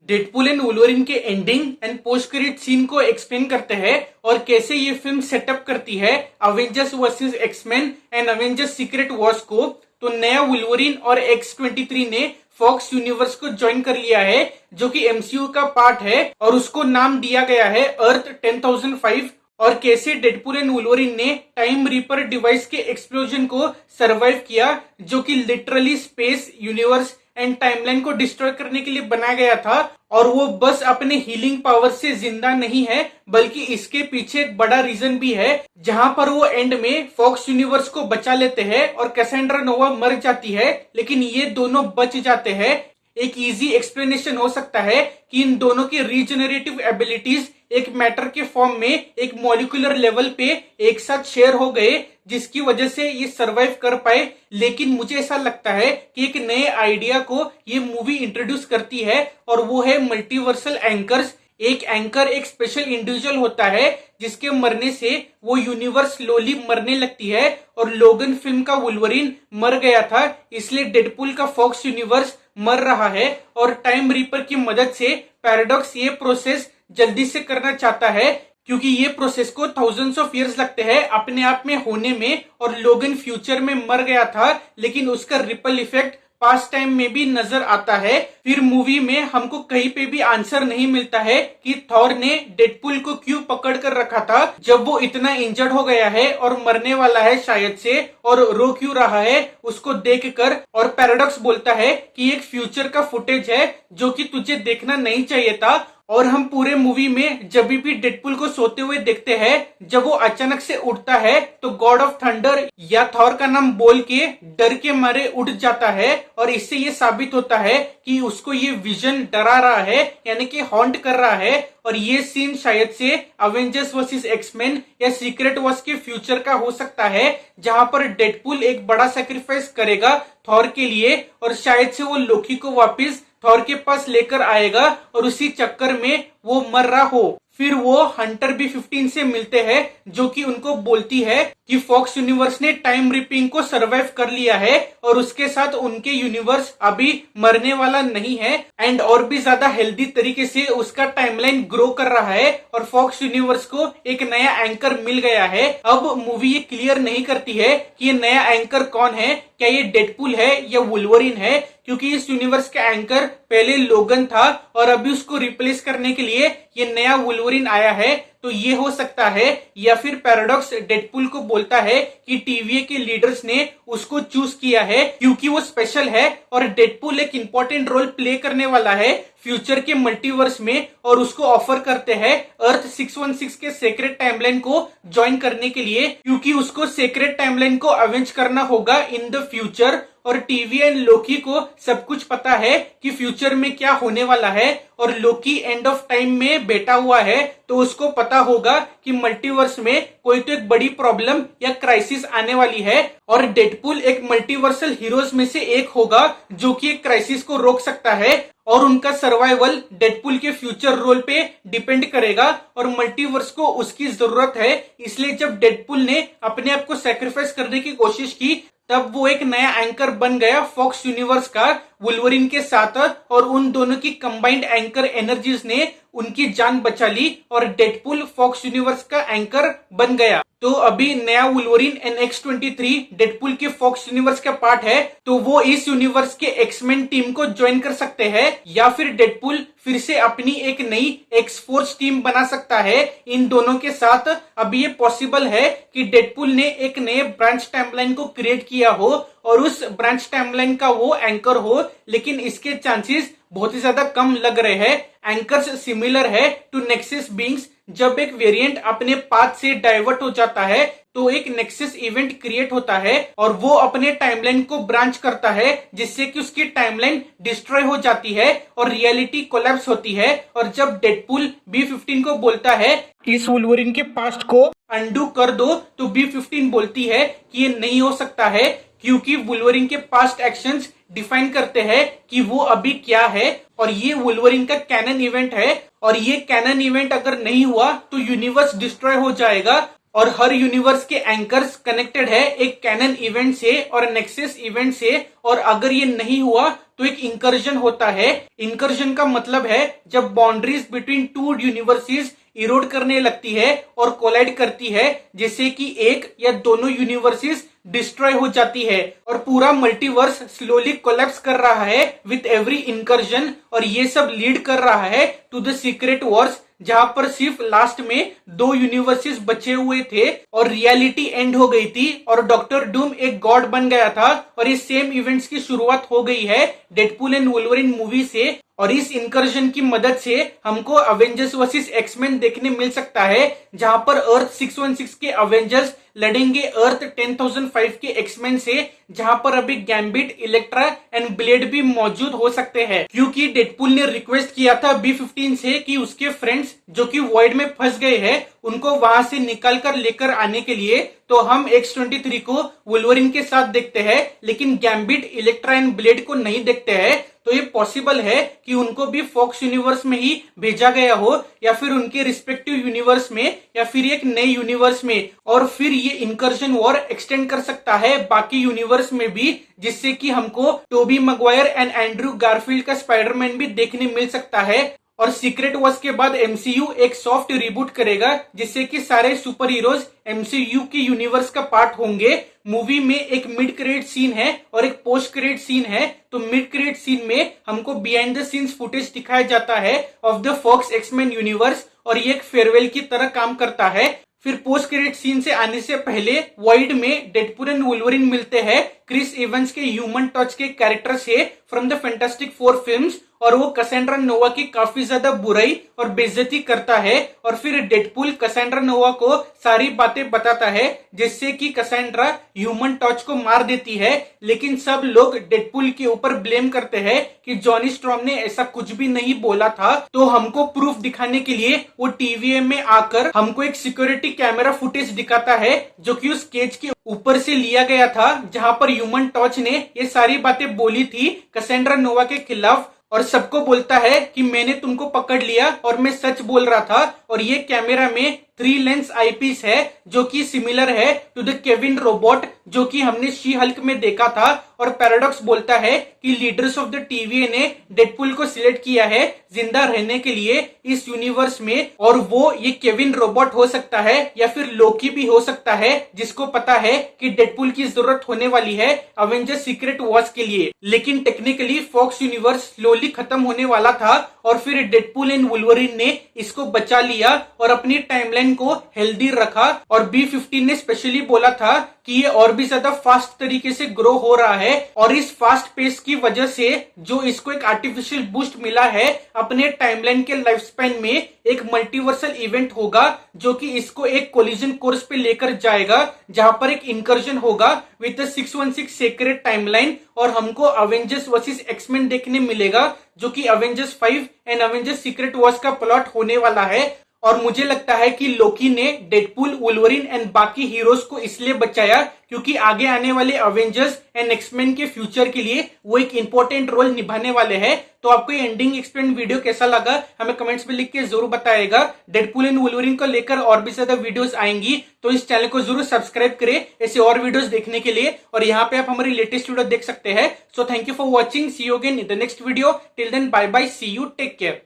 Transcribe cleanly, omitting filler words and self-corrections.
Deadpool and Wolverine के ending and post credit scene को explain करते हैं और कैसे ये फिल्म सेटअप करती है Avengers versus X Men and Avengers Secret Wars को। तो नया वुल्वरिन और X-23 ने फॉक्स यूनिवर्स को ज्वाइन कर लिया है जो कि MCU का पार्ट है और उसको नाम दिया गया है अर्थ 10005। और कैसे डेडपुल एंड वुल्वरिन ने टाइम रीपर डिवाइस के एक्सप्लोजन को सरवाइव किया जो कि literally space universe and timeline को डिस्ट्रॉय करने के लिए बनाया गया था। और वो बस अपने हीलिंग पावर से जिंदा नहीं है बल्कि इसके पीछे एक बड़ा रीजन भी है जहां पर वो एंड में फॉक्स यूनिवर्स को बचा लेते हैं और कैसेंड्रा नोवा मर जाती है लेकिन ये दोनों बच जाते हैं। एक इजी एक्सप्लेनेशन हो सकता है कि इन दोनों की रीजनरेटिव एबिलिटीज एक मैटर के फॉर्म में एक मॉलिक्यूलर लेवल पे एक साथ शेयर हो गए जिसकी वजह से ये सरवाइव कर पाए। लेकिन मुझे ऐसा लगता है कि एक नए आइडिया को ये मूवी इंट्रोड्यूस करती है और वो है मल्टीवर्सल एंकर्स। एक एंकर एक स्पेशल इंडिविजुअल होता है जिसके मरने से वो यूनिवर्स स्लोली मरने लगती है और लोगन फिल्म का वुल्वरिन मर गया था इसलिए डेडपुल का फॉक्स यूनिवर्स मर रहा है और टाइम रीपर की मदद से पैराडॉक्स ये प्रोसेस जल्दी से करना चाहता है क्योंकि ये प्रोसेस को थाउजेंड्स ऑफ इयर्स लगते हैं अपने आप में होने में। और लोगन फ्यूचर में मर गया था लेकिन उसका रिपल इफेक्ट पास्ट टाइम में भी नजर आता है। फिर मूवी में हमको कहीं पे भी आंसर नहीं मिलता है कि थॉर ने डेडपुल को क्यों पकड़ कर रखा था जब वो इतना इंजर्ड हो गया है और मरने वाला है शायद से और रो क्यों रहा है उसको देखकर। और पैराडॉक्स बोलता है कि एक फ्यूचर का फुटेज है जो कि तुझे देखना नहीं चाहिए था। और हम पूरे मूवी में जब भी डेडपुल को सोते हुए देखते हैं जब वो अचानक से उठता है तो गॉड ऑफ थंडर या थॉर का नाम बोल के डर के मारे उठ जाता है और इससे ये साबित होता है कि उसको ये विजन डरा रहा है यानी कि हॉन्ट कर रहा है। और ये सीन शायद से अवेंजर्स वर्सेस एक्समैन या सीक्रेट वॉर्स के फ्यूचर का हो सकता है जहां पर डेडपुल एक बड़ा सैक्रिफाइस करेगा थॉर के लिए और शायद से वो लोकी को वापस थॉर के पास लेकर आएगा और उसी चक्कर में वो मर रहा हो। फिर वो हंटर B-15 से मिलते हैं जो कि उनको बोलती है कि फॉक्स यूनिवर्स ने टाइम रिपिंग को सरवाइव कर लिया है और उसके साथ उनके यूनिवर्स अभी मरने वाला नहीं है एंड और भी ज्यादा हेल्दी तरीके से उसका टाइमलाइन ग्रो कर रहा है और फॉक्स यूनिवर्स को एक नया एंकर मिल गया है। अब मूवी ये क्लियर नहीं करती है कि ये नया एंकर कौन है, क्या ये डेडपुल है या वुल्वरिन है क्योंकि इस यूनिवर्स का एंकर पहले लोगन था और अभी उसको रिप्लेस करने के लिए ये नया वुल्वरिन आया है। तो ये हो सकता है या फिर पैराडॉक्स डेडपुल को बोलता है कि TVA के लीडर्स ने उसको चूज किया है क्योंकि वो स्पेशल है और डेडपुल एक इंपॉर्टेंट रोल प्ले करने वाला है फ्यूचर के मल्टीवर्स में और उसको ऑफर करते हैं अर्थ 616 के सेक्रेट टाइमलाइन को ज्वाइन करने के लिए क्योंकि उसको सेक्रेट टाइमलाइन को अवेंज करना होगा इन द फ्यूचर। और TVA एंड लोकी को सब कुछ पता है कि फ्यूचर में क्या होने वाला है और लोकी एंड ऑफ टाइम में बैठा हुआ है तो उसको पता होगा कि मल्टीवर्स में कोई तो एक बड़ी प्रॉब्लम या क्राइसिस आने वाली है और डेडपुल एक मल्टीवर्सल हीरोज में से एक होगा जो कि एक क्राइसिस को रोक सकता है और उनका सर्वाइवल डेडपुल के फ्यूचर रोल पे डिपेंड करेगा और मल्टीवर्स को उसकी जरूरत है। इसलिए जब डेडपुल ने अपने आप को सैक्रिफाइस करने की कोशिश की तब वो एक नया एंकर बन गया फॉक्स यूनिवर्स का वुल्वरिन के साथ और उन दोनों की कंबाइंड एंकर एनर्जीज ने उनकी जान बचा ली और डेडपुल फॉक्स यूनिवर्स का एंकर बन गया। तो अभी नया वुल्वरिन एंड X-23 डेडपुल के फॉक्स यूनिवर्स का पार्ट है तो वो इस यूनिवर्स के एक्समैन टीम को ज्वाइन कर सकते हैं या फिर डेडपुल फिर से अपनी एक नई एक्स-फोर्स टीम बना सकता है इन दोनों के साथ। अभी ये पॉसिबल है कि डेडपुल ने एक नए ब्रांच टाइमलाइन को क्रिएट किया हो और उस ब्रांच टाइमलाइन का वो एंकर हो लेकिन इसके चांसेस बहुत ही ज्यादा कम लग रहे हैं। एंकर्स सिमिलर है टू नेक्सस बीइंग्स। जब एक वेरिएंट अपने पाथ से डाइवर्ट हो जाता है तो एक नेक्सस इवेंट क्रिएट होता है और वो अपने टाइमलाइन को ब्रांच करता है जिससे कि उसकी टाइमलाइन डिस्ट्रॉय हो जाती है और रियलिटी कोलैप्स होती है। और जब डेडपुल B-15 को बोलता है इस वुल्वरिन के पास्ट को अंडू कर दो तो B-15 बोलती है कि ये नहीं हो सकता है क्योंकि वुल्वरिन के पास्ट एक्शंस डिफाइन करते हैं कि वो अभी क्या है और ये वुल्वरिन का कैनन इवेंट है और ये कैनन इवेंट अगर नहीं हुआ तो यूनिवर्स डिस्ट्रॉय हो जाएगा। और हर यूनिवर्स के एंकर्स कनेक्टेड है एक कैनन इवेंट से और नेक्सस इवेंट से, और अगर ये नहीं हुआ तो एक इंकर्जन होता है। इंकर्जन का मतलब है जब boundaries between two universes Erode करने लगती है और कोलाइड करती है, जैसे कि एक या दोनों यूनिवर्सेस डिस्ट्रॉय हो जाती है और पूरा मल्टीवर्स स्लोली कोलैप्स कर रहा है विथ एवरी इंकर्जन। और ये सब लीड कर रहा है टू द सीक्रेट वॉर्स, जहां पर सिर्फ लास्ट में दो यूनिवर्सेस बचे हुए थे और रियलिटी एंड हो गई थी और डॉक्टर डूम एक गॉड बन गया था। और ये सेम इवेंट्स की शुरुआत हो गई है डेडपूल एंड वुल्वरीन मूवी से, और इस इंकर्जन की मदद से हमको अवेंजर्स वर्सेस एक्समैन देखने मिल सकता है, जहां पर अर्थ 616 के अवेंजर्स लड़ेंगे अर्थ 10005 के एक्समैन से, जहां पर अभी गैम्बिट, इलेक्ट्रा एंड ब्लेड भी मौजूद हो सकते हैं, क्योंकि डेडपूल ने रिक्वेस्ट किया था B-15 से कि उसके फ्रेंड्स जो कि वॉइड में फंस गए हैं उनको वहां से निकाल कर लेकर आने के लिए। तो हम X-23 को वुल्वरीन के साथ देखते हैं, लेकिन गैम्बिट, इलेक्ट्रा एंड ब्लेड को नहीं देखते हैं। तो ये पॉसिबल है कि उनको भी फॉक्स यूनिवर्स में ही भेजा गया हो, या फिर उनके रिस्पेक्टिव यूनिवर्स में, या फिर एक नए यूनिवर्स में, और फिर ये इंकर्जन वॉर एक्सटेंड कर सकता है बाकी यूनिवर्स में भी, जिससे कि हमको Toby Maguire and Andrew Garfield का स्पाइडरमैन भी देखने मिल सकता है। और सीक्रेट वॉर्स के बाद MCU एक सॉफ्ट रिबूट करेगा, जिससे कि सारे सुपर हीरोज MCU के यूनिवर्स का पार्ट होंगे। मूवी में एक मिड क्रेडिट सीन है और एक पोस्ट क्रेडिट सीन है। तो मिड क्रेडिट सीन में हमको बिहाइंड द सीन्स फुटेज दिखाया जाता है of the Fox X Men universe, और ये एक फेयरवेल की तरह काम करता है। फिर पोस्ट क्रेडिट सीन से आने से पहले वॉइड में डेडपूल एंड वुल्वरीन मिलते हैं क्रिस एवंस के ह्यूमन टच के कैरेक्टर से from the fantastic four films, और वो कैसेंड्रा नोवा की काफी ज्यादा बुराई और बेइज्जती करता है। और फिर डेडपूल कैसेंड्रा नोवा को सारी बातें बताता है, जिससे कि कैसेंड्रा ह्यूमन टॉर्च को मार देती है। लेकिन सब लोग डेडपूल के ऊपर ब्लेम करते हैं कि जॉनी स्ट्रॉम ने ऐसा कुछ भी नहीं बोला था। तो हमको प्रूफ दिखाने के लिए वो TVA में आकर हमको एक सिक्योरिटी कैमरा फुटेज दिखाता है, जो कि उस केज के ऊपर से लिया गया था, जहां पर ह्यूमन टॉर्च ने ये सारी बातें बोली थी कैसेंड्रा नोवा के खिलाफ, और सबको बोलता है कि मैंने तुमको पकड़ लिया और मैं सच बोल रहा था। और ये कैमरा में 3 लेंस आईपीस है, जो कि सिमिलर है टू द केविन रोबोट जो कि हमने शी हल्क में देखा था। और पैराडॉक्स बोलता है कि लीडर्स ऑफ द TVA ने डेडपूल को सिलेक्ट किया है जिंदा रहने के लिए इस यूनिवर्स में, और वो ये केविन रोबोट हो सकता है या फिर लोकी भी हो सकता है, जिसको पता है कि डेडपूल की जरूरत होने वाली है अवेंजर्स सीक्रेट वॉर्स के लिए। लेकिन टेक्निकली फॉक्स यूनिवर्स स्लोली खत्म होने वाला था, और फिर डेडपूल एंड वुल्वरीन ने इसको बचा लिया और अपनी टाइमलाइन को हेल्दी रखा। और B-15 ने स्पेशली बोला था कि ये और भी ज्यादा फास्ट तरीके से ग्रो हो रहा है, और इस फास्ट पेस की वजह से जो इसको एक आर्टिफिशियल बूस्ट मिला है अपने टाइमलाइन के लाइफ स्पैन में, एक मल्टीवर्सल इवेंट होगा जो कि इसको एक कोलिजन कोर्स पे लेकर जाएगा, जहां पर एक इंकर्जन होगा विद 616 सेक्रेट टाइमलाइन, और हमको अवेंजर्स वर्सेस एक्समैन देखने मिलेगा, जो कि Avengers 5 and Avengers Secret Wars का प्लॉट होने वाला है। और मुझे लगता है कि लोकी ने डेडपूल, वुल्वरीन एंड बाकी हीरोज को इसलिए बचाया क्योंकि आगे आने वाले अवेंजर्स एंड एक्समैन के फ्यूचर के लिए वो एक इंपॉर्टेंट रोल निभाने वाले हैं। तो आपको ये एंडिंग एक्सप्लेन वीडियो कैसा लगा हमें कमेंट्स में लिख के जरूर बताएगा। डेडपूल एंड वुल्वरीन को लेकर और भी ज्यादा वीडियोस आएंगी, तो इस चैनल को जरूर सब्सक्राइब करें ऐसे और वीडियोस देखने के लिए, और यहाँ पे आप हमारी लेटेस्ट वीडियो देख सकते हैं। So thank you for watching, see you again in the next video, till then bye bye, see you, take care.